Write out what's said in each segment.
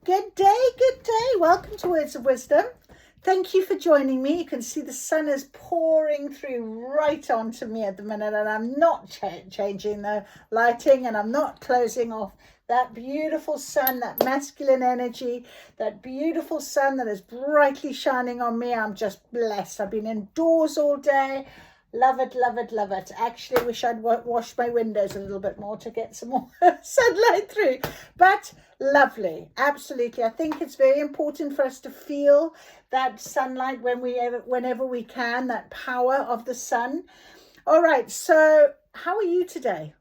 Good day, good day. Welcome to Words of Wisdom. Thank you for joining me. You can see the sun is pouring through right onto me at the minute, and I'm not changing the lighting, and I'm not closing off that beautiful sun, that masculine energy, that beautiful sun that is brightly shining on me. I'm just blessed. I've been indoors all day. Love it, love it, love it. Actually, wish I'd washed my windows a little bit more to get some more sunlight through. But lovely, absolutely. I think it's very important for us to feel that sunlight whenever we can, that power of the sun. All right, so how are you today?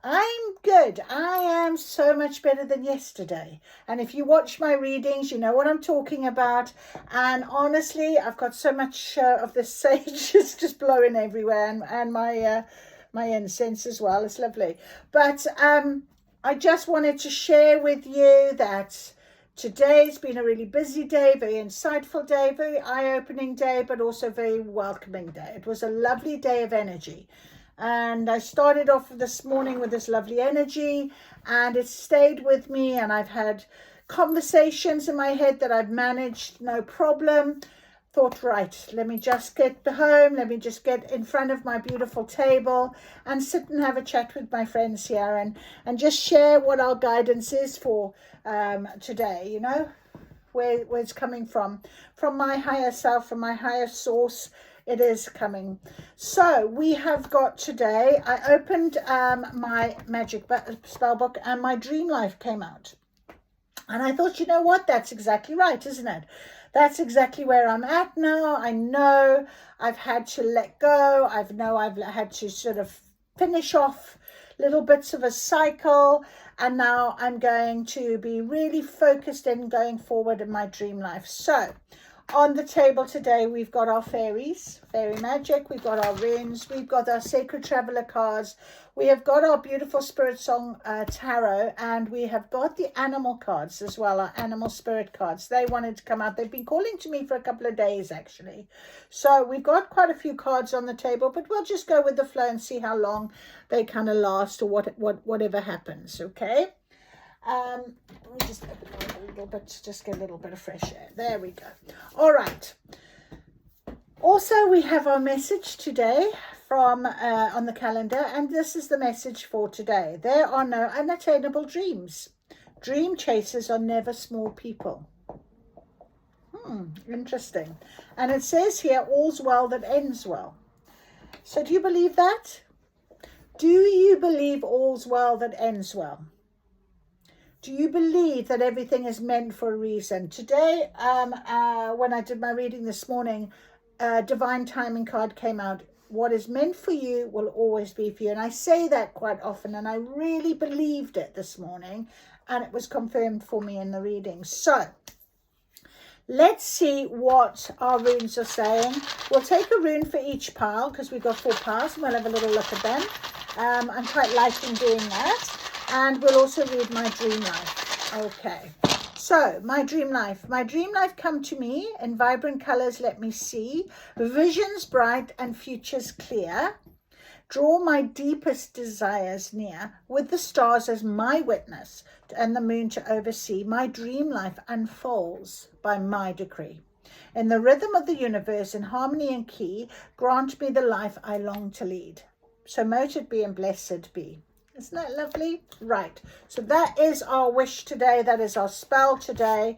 I'm good. I am so much better than yesterday. And if you watch my readings, you know what I'm talking about. And honestly, I've got so much of this sage is just blowing everywhere, and my incense as well. It's lovely. But I just wanted to share with you that today's been a really busy day, very insightful day, very eye-opening day, but also very welcoming day. It was a lovely day of energy. And I started off this morning with this lovely energy, and it stayed with me, and I've had conversations in my head that I've managed no problem. Thought, right, let me just get home, let me just get in front of my beautiful table and sit and have a chat with my friends here, and just share what our guidance is for today, you know, where it's coming from my higher self, from my higher source. It is coming. So we have got today, I opened my magic spell book, and my dream life came out. And I thought, you know what, that's exactly right, isn't it? That's exactly where I'm at now. I know I've had to let go. I've had to sort of finish off little bits of a cycle, and now I'm going to be really focused in going forward in my dream life. So on the table today, we've got our fairies, fairy magic, we've got our runes, we've got our sacred traveler cards, we have got our beautiful spirit song tarot, and we have got the animal cards as well, our animal spirit cards. They wanted to come out. They've been calling to me for a couple of days, actually. So we've got quite a few cards on the table, but we'll just go with the flow and see how long they kind of last, or whatever happens, okay? Let me just open it a little bit, just get a little bit of fresh air. There we go. All right. Also, we have our message today from on the calendar, and this is the message for today. There are no unattainable dreams. Dream chasers are never small people. Interesting. And it says here, all's well that ends well. So do you believe that? Do you believe all's well that ends well? Do you believe that everything is meant for a reason? Today, when I did my reading this morning, Divine Timing card came out. What is meant for you will always be for you. And I say that quite often, and I really believed it this morning, and it was confirmed for me in the reading. So let's see what our runes are saying. We'll take a rune for each pile, because we've got 4 piles, and we'll have a little look at them. I'm quite liking doing that. And we'll also read my dream life. Okay, so my dream life. My dream life come to me in vibrant colors, let me see. Visions bright and futures clear. Draw my deepest desires near, with the stars as my witness and the moon to oversee. My dream life unfolds by my decree. In the rhythm of the universe, in harmony and key, grant me the life I long to lead. So mote it be and blessed be. Isn't that lovely? Right. So that is our wish today. That is our spell today.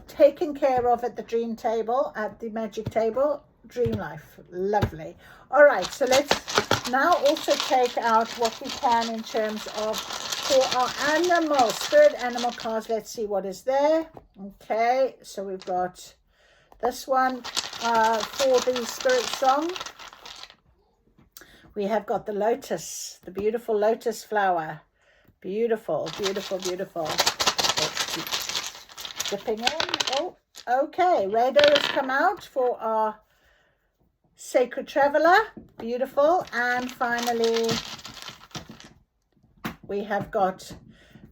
Taken care of at the dream table, at the magic table. Dream life. Lovely. All right. So let's now also take out what we can in terms of for our animal, spirit animal cards. Let's see what is there. Okay. So we've got this one for the spirit song. We have got the lotus, the beautiful lotus flower. Beautiful, beautiful, beautiful. Let's keep dipping in. Oh, okay. Rado has come out for our sacred traveler. Beautiful. And finally, we have got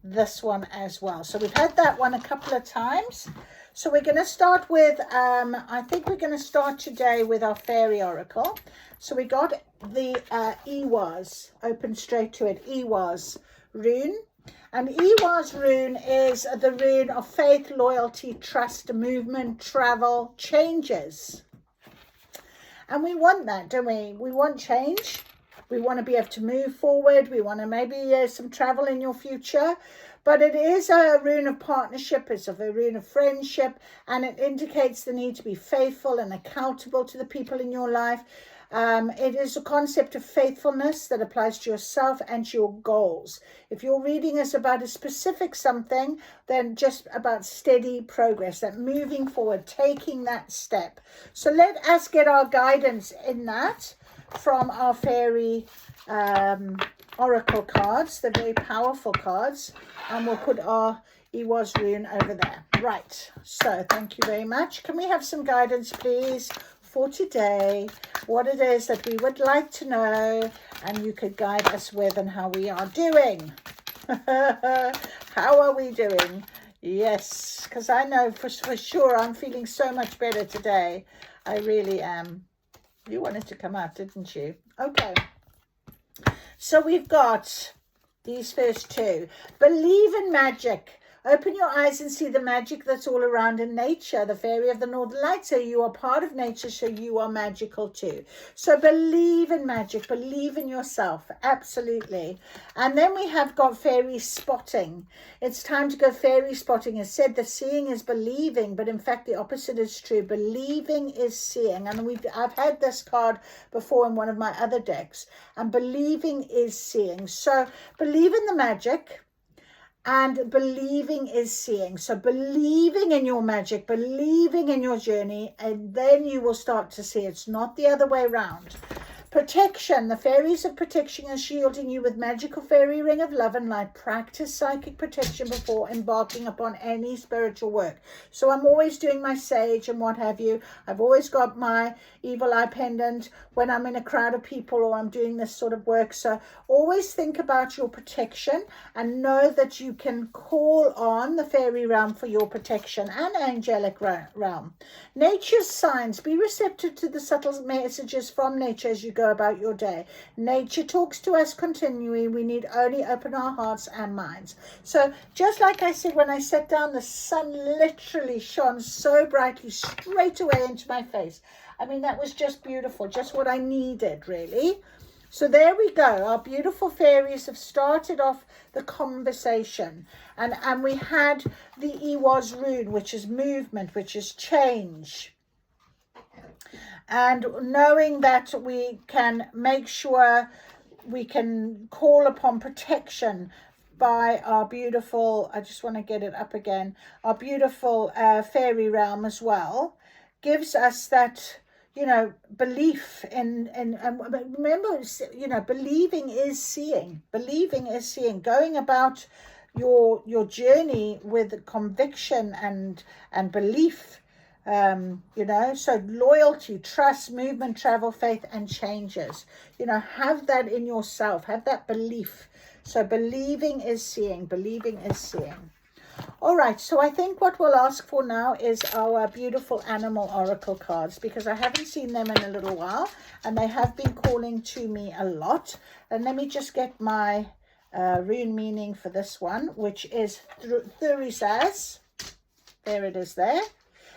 this one as well. So we've had that one a couple of times. So we're going to start with, I think we're going to start today with our fairy oracle. So we got the Ehwaz, open straight to it, Ehwaz rune. And Iwa's rune is the rune of faith, loyalty, trust, movement, travel, changes. And we want that, don't we? We want change. We want to be able to move forward. We want to maybe some travel in your future. But it is a rune of partnership. It's a rune of friendship. And it indicates the need to be faithful and accountable to the people in your life. It is a concept of faithfulness that applies to yourself and to your goals. If your reading is about a specific something, then just about steady progress, that moving forward, taking that step. So let us get our guidance in that from our fairy oracle cards, the very powerful cards, and we'll put our Iwa's rune over there. Right, so thank you very much. Can we have some guidance, please, for today, what it is that we would like to know, and you could guide us with and how we are doing. How are we doing? Yes, because I know for sure I'm feeling so much better today. I really am. You wanted to come out, didn't you? Okay. So we've got these first two. Believe in magic. Open your eyes and see the magic that's all around in nature. The fairy of the Northern Lights. So you are part of nature, so you are magical too. So believe in magic. Believe in yourself. Absolutely. And then we have got fairy spotting. It's time to go fairy spotting. It's said that seeing is believing, but in fact the opposite is true. Believing is seeing. And I've had this card before in one of my other decks. And believing is seeing. So believe in the magic. And believing is seeing. So believing in your magic, believing in your journey, and then you will start to see it's not the other way around. Protection. The fairies of protection are shielding you with magical fairy ring of love and light. Practice psychic protection before embarking upon any spiritual work. So I'm always doing my sage and what have you. I've always got my evil eye pendant when I'm in a crowd of people or I'm doing this sort of work. So always think about your protection and know that you can call on the fairy realm for your protection and angelic realm. Nature's signs. Be receptive to the subtle messages from nature as you go about your day. Nature talks to us continually. We need only open our hearts and minds. So just like I said, when I sat down, the sun literally shone so brightly straight away into my face. I mean, that was just beautiful, just what I needed, really. So there we go. Our beautiful fairies have started off the conversation. And we had the Iwa's rune, which is movement, which is change. And knowing that we can make sure we can call upon protection by our beautiful, I just want to get it up again, our beautiful fairy realm as well, gives us that, you know, belief in remember, you know, believing is seeing. Believing is seeing. Going about your journey with conviction and belief. You know, so loyalty, trust, movement, travel, faith, and changes. You know, have that in yourself. Have that belief. So believing is seeing. Believing is seeing. All right, so I think what we'll ask for now is our beautiful animal oracle cards, because I haven't seen them in a little while, and they have been calling to me a lot. And let me just get my rune meaning for this one, which is Thurisaz. There it is there.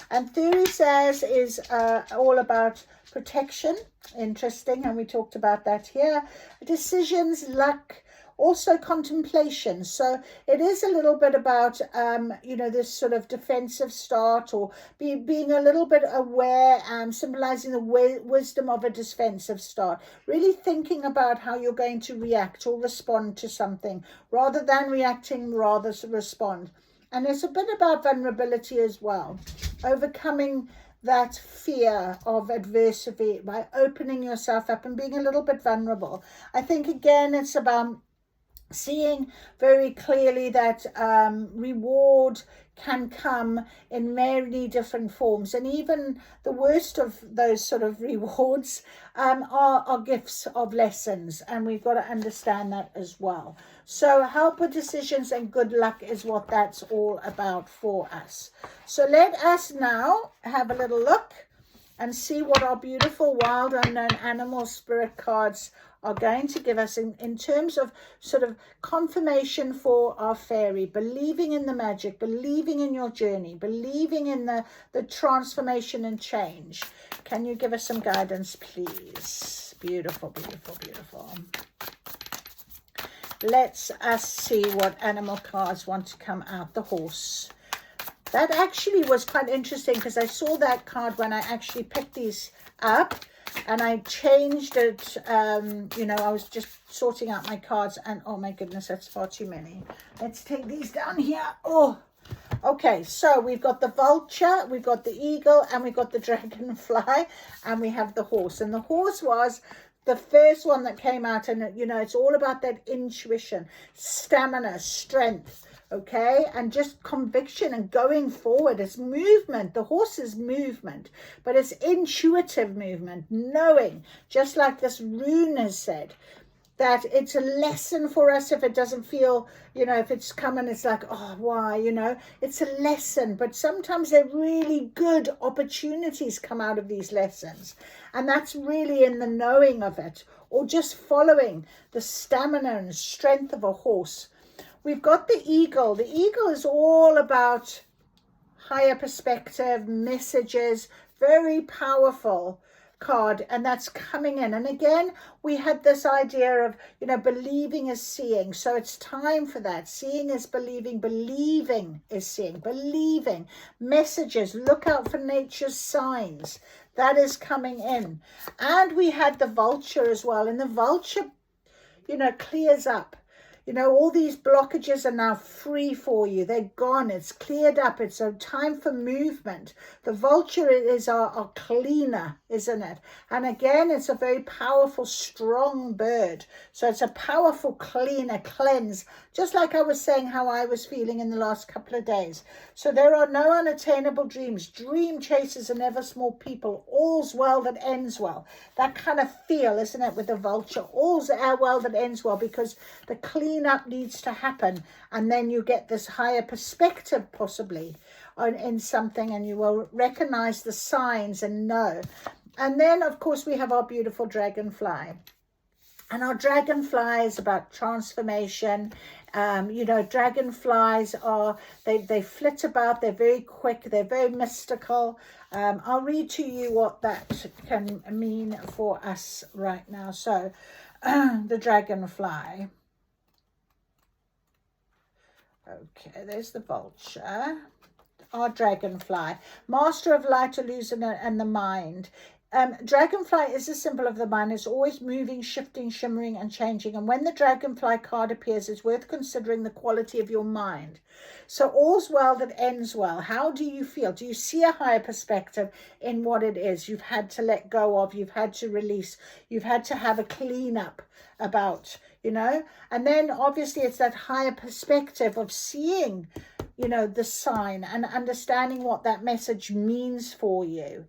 And Thurisaz is all about protection. Interesting, and we talked about that here. Decisions, luck, also contemplation. So it is a little bit about, you know, this sort of defensive start, or being a little bit aware, symbolizing the wisdom of a defensive start. Really thinking about how you're going to react or respond to something, rather than reacting, rather respond. And it's a bit about vulnerability as well. Overcoming that fear of adversity by opening yourself up and being a little bit vulnerable. I think, again, it's about seeing very clearly that reward can come in many different forms, and even the worst of those sort of rewards are gifts of lessons, and we've got to understand that as well. So help with decisions and good luck is what that's all about for us. So let us now have a little look and see what our beautiful wild unknown animal spirit cards are going to give us in terms of sort of confirmation for our fairy, believing in the magic, believing in your journey, believing in the transformation and change. Can you give us some guidance, please? Beautiful, beautiful, beautiful. Let's us see what animal cards want to come out. The horse. That actually was quite interesting because I saw that card when I actually picked these up, and I changed it. You know, I was just sorting out my cards, and oh my goodness, that's far too many. Let's take these down here. Oh, okay. So we've got the vulture, we've got the eagle, and we've got the dragonfly, and we have the horse. And the horse was the first one that came out, and you know, it's all about that intuition, stamina, strength. Okay, and just conviction and going forward. It's movement. The horse is movement, but it's intuitive movement, knowing, just like this rune has said, that it's a lesson for us if it doesn't feel, you know, if it's coming, it's like, oh, why, you know, it's a lesson. But sometimes they're really good opportunities come out of these lessons. And that's really in the knowing of it, or just following the stamina and strength of a horse. We've got the eagle. The eagle is all about higher perspective, messages, very powerful card, and that's coming in. And again, we had this idea of, you know, believing is seeing. So it's time for that. Seeing is believing, believing is seeing, believing. Messages, look out for nature's signs. That is coming in. And we had the vulture as well. And the vulture, you know, clears up. You know, all these blockages are now free for you. They're gone. It's cleared up. It's a time for movement. The vulture is our cleaner, isn't it? And again, it's a very powerful, strong bird. So it's a powerful cleaner, cleanse, just like I was saying how I was feeling in the last couple of days. So there are no unattainable dreams. Dream chasers are never small people. All's well that ends well. That kind of feel, isn't it, with the vulture? All's well that ends well, because the cleanup needs to happen, and then you get this higher perspective possibly in something, and you will recognize the signs and know. And then of course we have our beautiful dragonfly, and our dragonfly is about transformation. You know, dragonflies are, they flit about, they're very quick, they're very mystical. I'll read to you what that can mean for us right now. So the dragonfly. Okay, there's the vulture. Our dragonfly, master of light, illusion, and the mind. Dragonfly is a symbol of the mind. It's always moving, shifting, shimmering, and changing. And when the dragonfly card appears, it's worth considering the quality of your mind. So all's well that ends well. How do you feel? Do you see a higher perspective in what it is you've had to let go of, you've had to release, you've had to have a clean up about, you know? And then obviously it's that higher perspective of seeing, you know, the sign and understanding what that message means for you.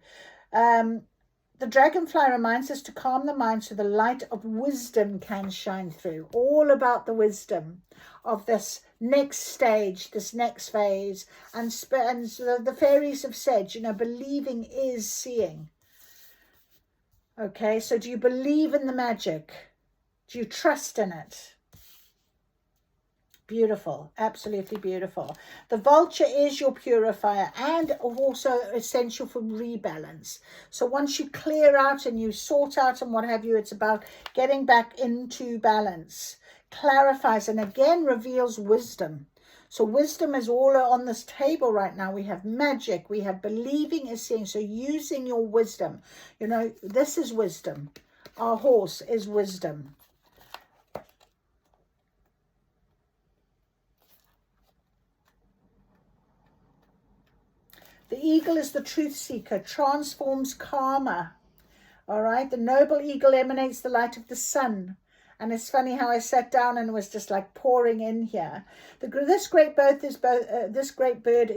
The dragonfly reminds us to calm the mind so the light of wisdom can shine through. All about the wisdom of this next stage, this next phase. And the fairies have said, you know, believing is seeing. Okay, so do you believe in the magic? Do you trust in it? Beautiful, absolutely beautiful. The vulture is your purifier and also essential for rebalance. So once you clear out and you sort out and what have you, it's about getting back into balance. Clarifies and again reveals wisdom. So wisdom is all on this table right now. We have magic, we have believing is seeing. So using your wisdom, you know, this is wisdom. Our horse is wisdom. The eagle is the truth seeker, transforms karma. All right. The noble eagle emanates the light of the sun. And it's funny how I sat down and it was just like pouring in here. This great bird is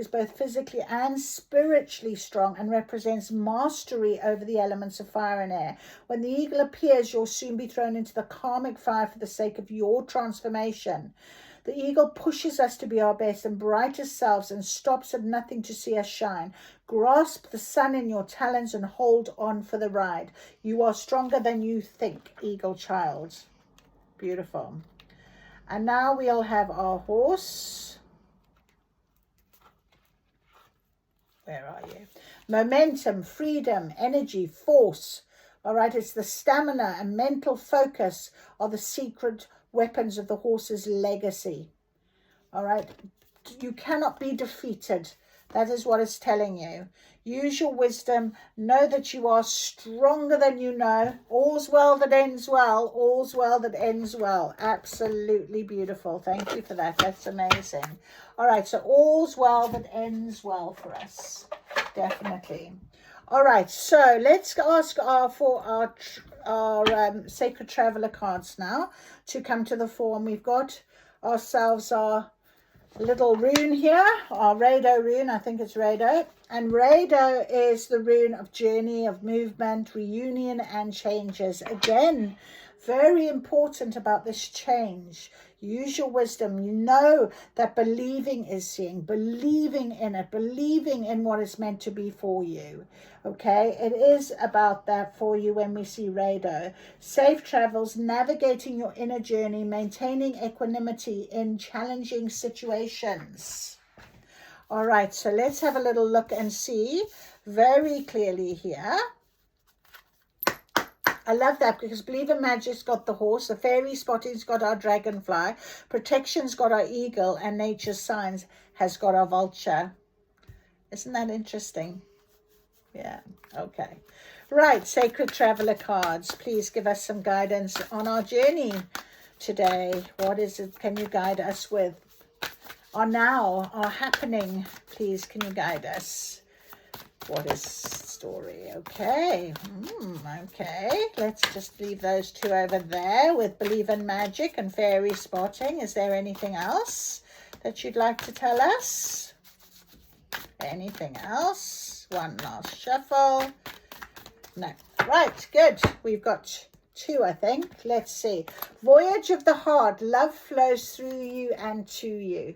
both physically and spiritually strong and represents mastery over the elements of fire and air. When the eagle appears, you'll soon be thrown into the karmic fire for the sake of your transformation. The eagle pushes us to be our best and brightest selves and stops at nothing to see us shine. Grasp the sun in your talons and hold on for the ride. You are stronger than you think, eagle child. Beautiful. And now we'll have our horse. Where are you? Momentum, freedom, energy, force. All right, it's the stamina and mental focus are the secret weapons of the horse's legacy. All right, you cannot be defeated. That is what it's telling you. Use your wisdom. Know that you are stronger than you know. All's well that ends well. All's well that ends well. Absolutely beautiful. Thank you for that. That's amazing. All right, so all's well that ends well for us. Definitely. All right, so let's ask for our Sacred Traveler cards now to come to the fore. And we've got ourselves our little rune here, our Rado rune. I think it's Rado. And Rado is the rune of journey, of movement, reunion, and changes. Again, very important about this change. Use your wisdom. You know that believing is seeing, believing in it, believing in what is meant to be for you. Okay, it is about that for you when we see Rado. Safe travels, navigating your inner journey, maintaining equanimity in challenging situations. All right, so let's have a little look and see very clearly here. I love that because Believe in Magic's got the horse, the fairy spotting's got our dragonfly, protection's got our eagle, and nature's signs has got our vulture. Isn't that interesting? Yeah, okay. Right, Sacred Traveler cards, please give us some guidance on our journey today. What is it? Can you guide us with? Or now, or happening, please, can you guide us? What is story? Okay. Okay. Let's just leave those two over there with Believe in Magic and fairy spotting. Is there anything else that you'd like to tell us? Anything else? One last shuffle. No. Right. Good. We've got two, I think. Let's see. Voyage of the heart. Love flows through you and to you.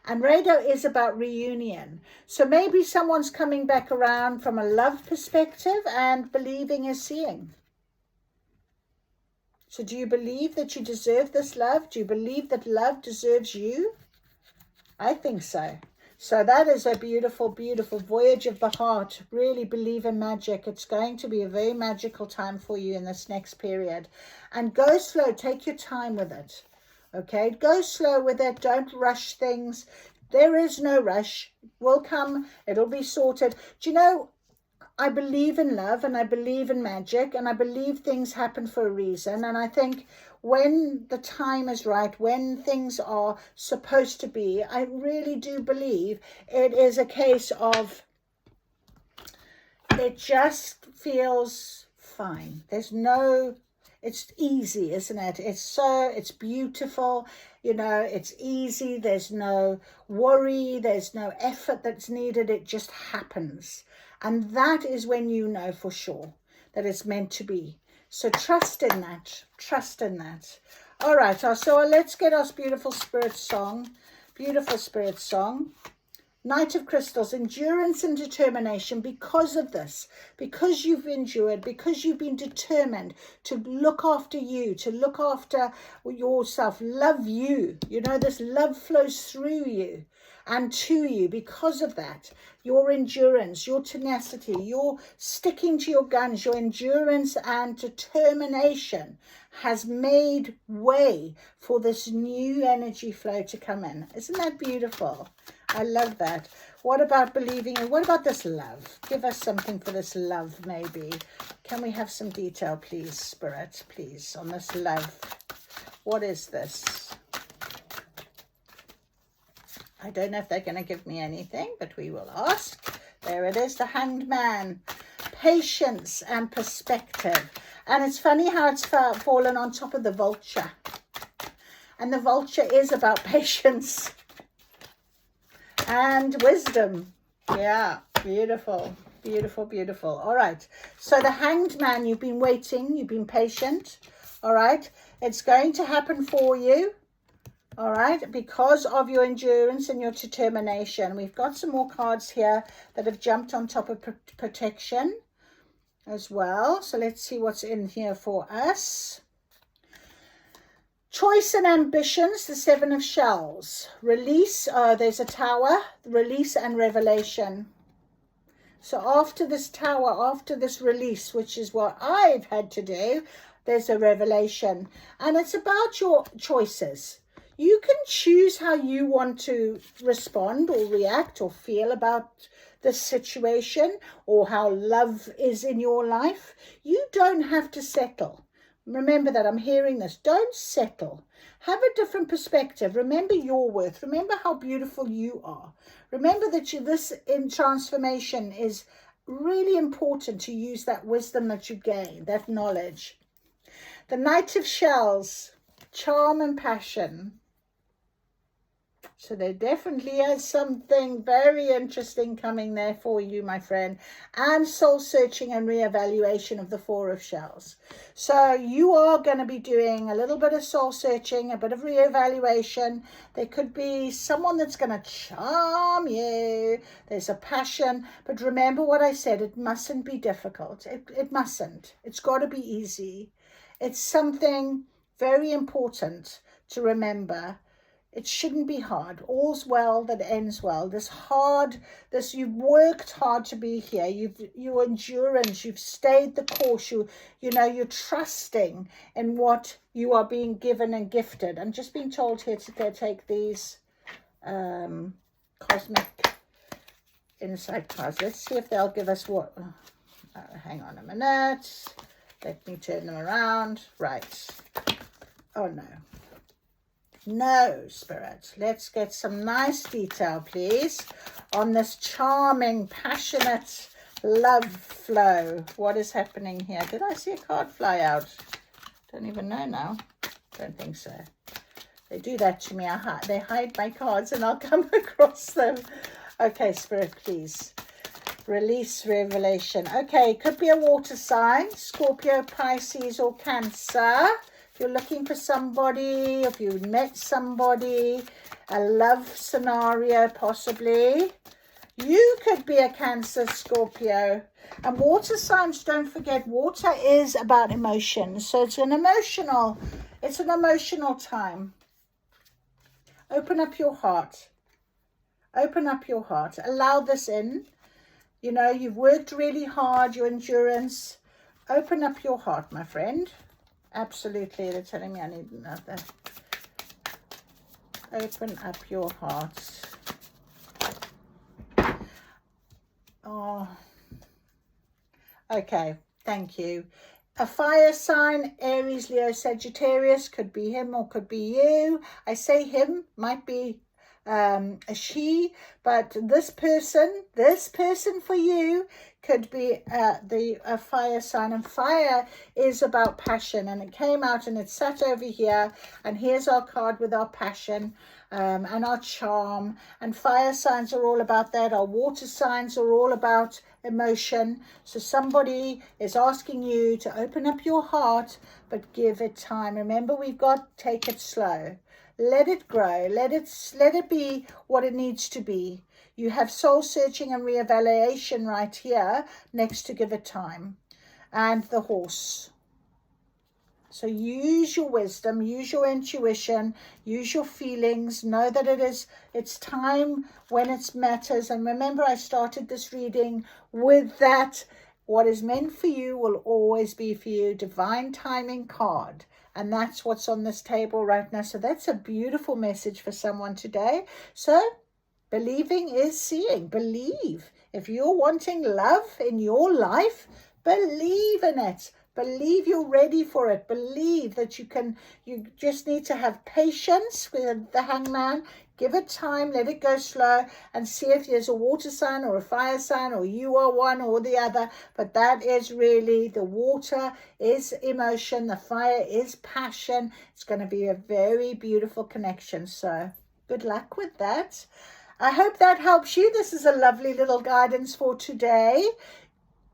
And Rado is about reunion. So maybe someone's coming back around from a love perspective, and believing is seeing. So do you believe that you deserve this love? Do you believe that love deserves you? I think so. So that is a beautiful, beautiful voyage of the heart. Really believe in magic. It's going to be a very magical time for you in this next period. And go slow. Take your time with it. Okay, go slow with it. Don't rush things. There is no rush. It will come. It'll be sorted. Do you know, I believe in love and I believe in magic and I believe things happen for a reason. And I think when the time is right, when things are supposed to be, I really do believe it is a case of it just feels fine. There's no... It's easy, isn't it? It's beautiful, you know, it's easy. There's no worry. There's no effort that's needed. It just happens. And that is when you know for sure that it's meant to be. So trust in that. Trust in that. All right. So let's get our beautiful spirit song. Beautiful spirit song. Knight of Crystals, endurance and determination. Because of this, because you've endured, because you've been determined to look after you, to look after yourself, love you. You know, this love flows through you and to you. Because of that, your endurance, your tenacity, your sticking to your guns, your endurance and determination has made way for this new energy flow to come in. Isn't that beautiful? I love that. What about believing? And what about this love? Give us something for this love, maybe. Can we have some detail, please, Spirit, please, on this love? What is this? I don't know if they're going to give me anything, but we will ask. There it is, the Hanged Man. Patience and perspective. And it's funny how it's fallen on top of the vulture. And the vulture is about patience and wisdom. Yeah, beautiful, beautiful, beautiful. All right, so the Hanged Man, you've been waiting, you've been patient. All right, it's going to happen for you. All right, because of your endurance and your determination. We've got some more cards here that have jumped on top of protection as well. So let's see what's in here for us. Choice and ambitions, the Seven of Shells. Release, there's a tower, release and revelation. So after this tower, after this release, which is what I've had to do, there's a revelation. And it's about your choices. You can choose how you want to respond or react or feel about this situation or how love is in your life. You don't have to settle. Remember that. I'm hearing this. Don't settle. Have a different perspective. Remember your worth. Remember how beautiful you are. Remember that this in transformation is really important to use that wisdom that you gain, that knowledge. The Knight of Shells, charm and passion. So there definitely is something very interesting coming there for you, my friend. And soul searching and reevaluation of the Four of Shells. So you are going to be doing a little bit of soul searching, a bit of reevaluation. There could be someone that's going to charm you. There's a passion. But remember what I said, it mustn't be difficult. It mustn't. It's got to be easy. It's something very important to remember. It shouldn't be hard. All's well that ends well. You've worked hard to be here. Your endurance, you've stayed the course. You're trusting in what you are being given and gifted. I'm just being told here to go take these cosmic insight cards. Let's see if they'll give us what. Hang on a minute. Let me turn them around. Right. Oh no. No, Spirit. Let's get some nice detail, please, on this charming, passionate love flow. What is happening here? Did I see a card fly out? Don't even know now. Don't think so. They do that to me. They hide my cards and I'll come across them. Okay, Spirit, please. Release, revelation. Okay, could be a water sign. Scorpio, Pisces, or Cancer. You're looking for somebody, if you met somebody, a love scenario possibly. You could be a Cancer, Scorpio. And water signs, don't forget, water is about emotions. So it's an emotional time. Open up your heart. Open up your heart. Allow this in. You've worked really hard, your endurance. Open up your heart, my friend. Absolutely, they're telling me I need another. Open up your heart. Oh, okay, thank you. A fire sign, Aries, Leo, Sagittarius, could be him or could be you. I say him, might be a she, but this person for you could be a fire sign, and fire is about passion, and it came out and it sat over here, and here's our card with our passion and our charm. And fire signs are all about that. Our water signs are all about emotion. So somebody is asking you to open up your heart, but give it time. Remember, we've got take it slow. Let it grow. Let it be what it needs to be. You have soul searching and reevaluation right here next to give it time. And the horse. So use your wisdom, use your intuition, use your feelings. Know that it's time when it matters. And remember, I started this reading with that. What is meant for you will always be for you. Divine timing card. And that's what's on this table right now. So that's a beautiful message for someone today. So believing is seeing. Believe. If you're wanting love in your life, believe in it. Believe you're ready for it. Believe that you just need to have patience with the Hangman. Give it time, let it go slow, and see if there's a water sign or a fire sign, or you are one or the other. But that is really, the water is emotion, the fire is passion. It's going to be a very beautiful connection. So good luck with that. I hope that helps you. This is a lovely little guidance for today.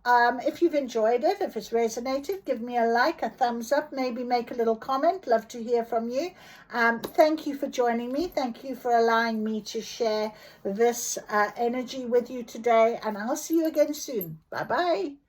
If you've enjoyed it, if it's resonated, give me a like, a thumbs up, maybe make a little comment. Love to hear from you. Thank you for joining me. Thank you for allowing me to share this energy with you today, and I'll see you again soon. Bye-bye.